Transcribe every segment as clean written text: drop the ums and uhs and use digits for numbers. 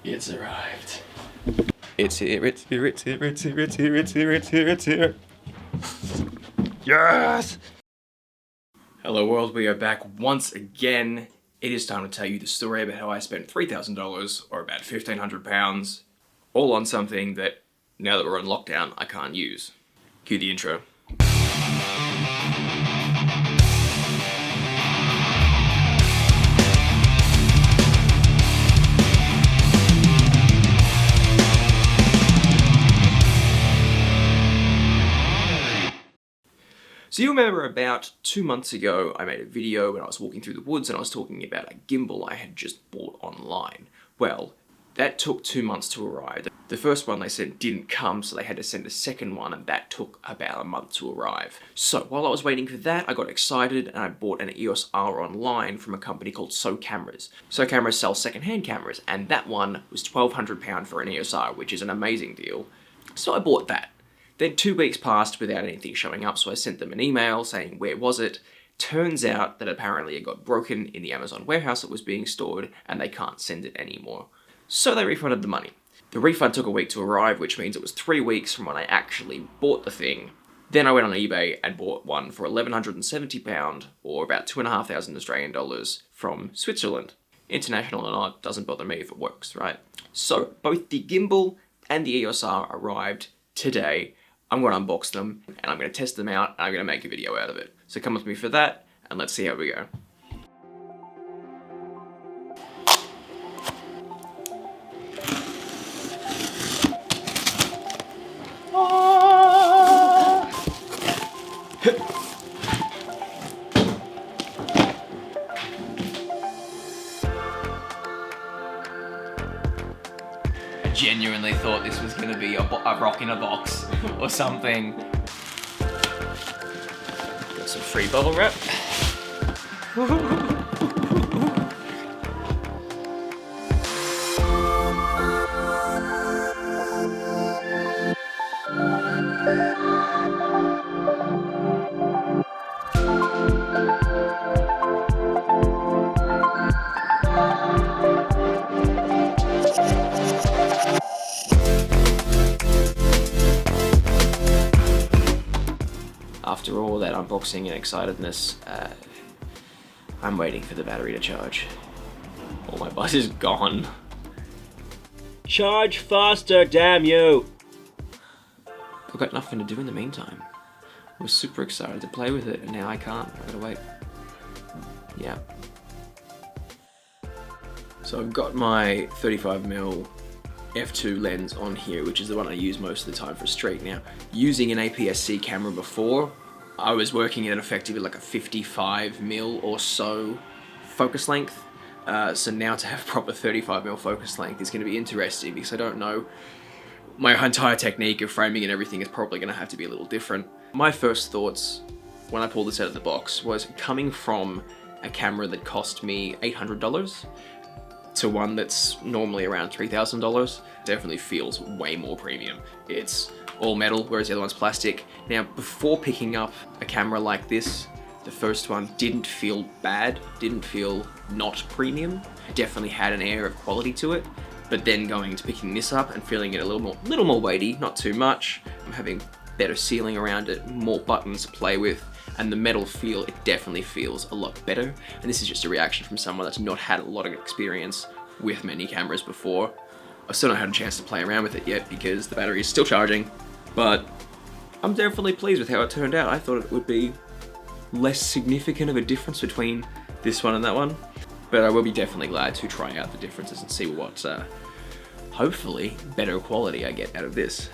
It's arrived. It's here, it's here, it's here, it's here, it's here, it's here, it's here, it's here. Yes! Hello world, we are back once again. It is time to tell you the story about how I spent $3,000, or about £1,500, all on something that, now that we're on lockdown, I can't use. Cue the intro. So you remember about 2 months ago, I made a video when I was walking through the woods and I was talking about a gimbal I had just bought online. Well, that took 2 months to arrive. The first one they said didn't come, so they had to send a second one, and that took about a month to arrive. So while I was waiting for that, I got excited and I bought an EOS R online from a company called So Cameras. So Cameras sells second-hand cameras, and that one was £1,200 for an EOS R, which is an amazing deal. So I bought that. Then 2 weeks passed without anything showing up, so I sent them an email saying, where was it? Turns out that apparently it got broken in the Amazon warehouse it was being stored, and they can't send it anymore. So they refunded the money. The refund took a week to arrive, which means it was 3 weeks from when I actually bought the thing. Then I went on eBay and bought one for £1,170, or about 2,500 Australian dollars, from Switzerland. International or not, doesn't bother me if it works, right? So both the gimbal and the EOS R arrived today. I'm going to unbox them, and I'm going to test them out, and I'm going to make a video out of it. So come with me for that, and let's see how we go. Genuinely thought this was going to be a rock in a box or something. Got some free bubble wrap. After all that unboxing and excitedness, I'm waiting for the battery to charge. All my buzz is gone. Charge faster, damn you! I've got nothing to do in the meantime. I was super excited to play with it, and now I can't. I've got to wait. Yeah. So I've got my 35mm f2 lens on here, which is the one I use most of the time for street. Now, using an APS-C camera before, I was working at effectively like a 55mm or so focus length. So now to have proper 35mm focus length is going to be interesting, because I don't know, my entire technique of framing and everything is probably going to have to be a little different. My first thoughts when I pulled this out of the box was coming from a camera that cost me $800 to one that's normally around $3,000, definitely feels way more premium. It's all metal, whereas the other one's plastic. Now, before picking up a camera like this, the first one didn't feel bad, didn't feel not premium. It definitely had an air of quality to it, but then going to picking this up and feeling it a little more weighty, not too much. I'm having better sealing around it, more buttons to play with, and the metal feel, it definitely feels a lot better. And this is just a reaction from someone that's not had a lot of experience with many cameras before. I still not had a chance to play around with it yet because the battery is still charging, but I'm definitely pleased with how it turned out. I thought it would be less significant of a difference between this one and that one, but I will be definitely glad to try out the differences and see what, hopefully, better quality I get out of this.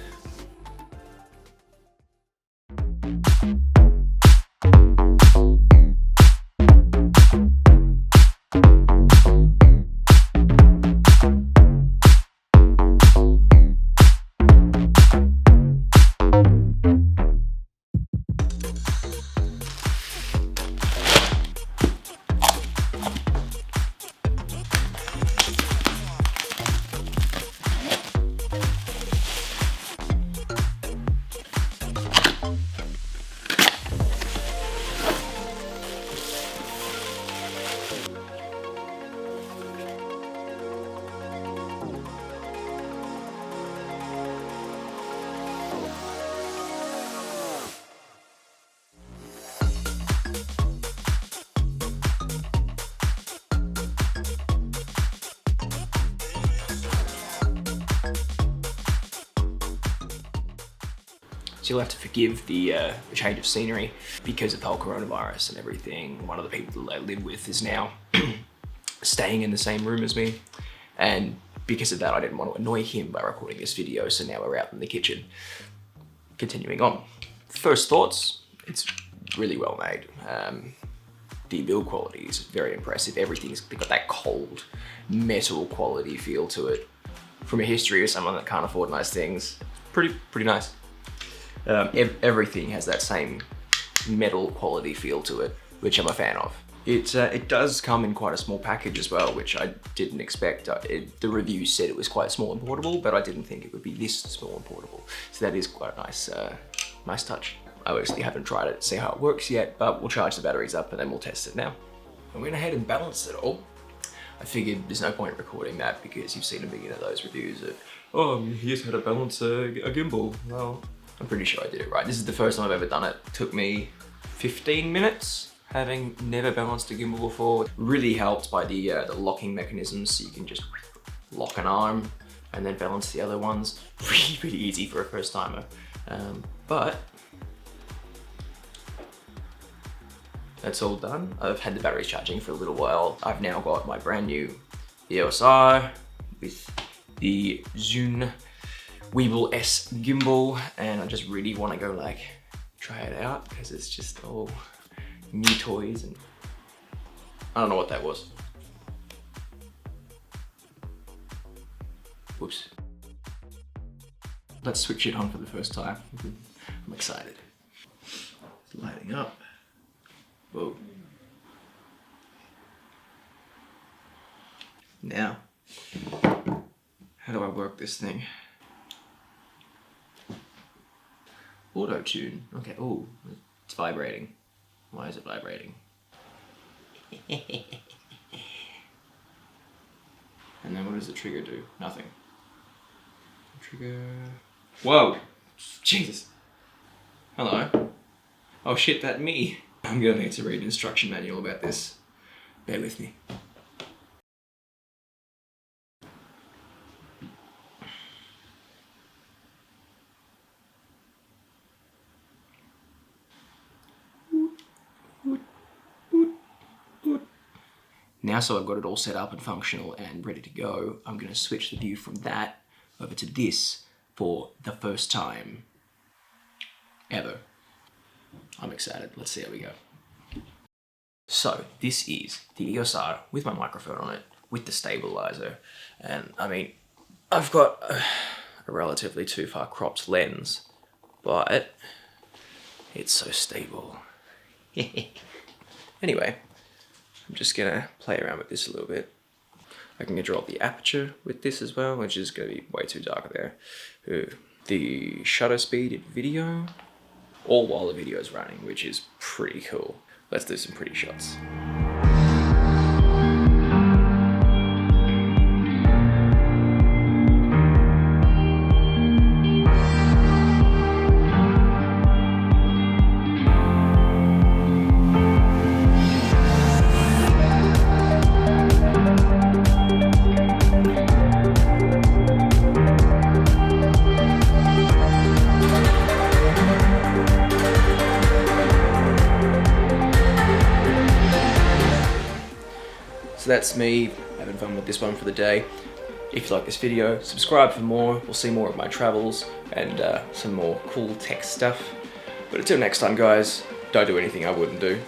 So you'll have to forgive the change of scenery because of the whole coronavirus and everything. One of the people that I live with is now staying in the same room as me. And because of that, I didn't want to annoy him by recording this video. So now we're out in the kitchen. Continuing on. First thoughts, it's really well made. The build quality is very impressive. Everything's got that cold metal quality feel to it. From a history of someone that can't afford nice things, pretty nice. Everything has that same metal quality feel to it, which I'm a fan of. It does come in quite a small package as well, which I didn't expect. The review said it was quite small and portable, but I didn't think it would be this small and portable. So that is quite a nice touch. I obviously haven't tried it to see how it works yet, but we'll charge the batteries up and then we'll test it now. I went ahead and balanced it all. I figured there's no point recording that because you've seen a million of those reviews of, oh, here's how to balance a gimbal. Well, I'm pretty sure I did it right. This is the first time I've ever done it. It took me 15 minutes, having never balanced a gimbal before. Really helped by the locking mechanisms, so you can just lock an arm and then balance the other ones. Really easy for a first timer. But that's all done. I've had the batteries charging for a little while. I've now got my brand new EOS R with the Zune Weeble S gimbal, and I just really want to go like try it out because it's just all new toys and I don't know what that was. Whoops. Let's switch it on for the first time. I'm excited. It's lighting up. Whoa. Now, how do I work this thing? Auto tune. Okay. Oh, it's vibrating. Why is it vibrating? And then what does the trigger do? Nothing. Trigger. Whoa! Jesus. Hello. Oh shit, that me. I'm gonna need to read an instruction manual about this. Bear with me. Now, so I've got it all set up and functional and ready to go, I'm gonna switch the view from that over to this for the first time ever. I'm excited. Let's see how we go. So this is the EOS R with my microphone on it, with the stabilizer. And I mean, I've got a relatively too far cropped lens, but it's so stable. Anyway, I'm just gonna play around with this a little bit. I can control the aperture with this as well, which is gonna be way too dark there. The shutter speed in video, all while the video is running, which is pretty cool. Let's do some pretty shots. So that's me having fun with this one for the day. If you like this video, subscribe for more. We'll see more of my travels and some more cool tech stuff. But until next time, guys, don't do anything I wouldn't do.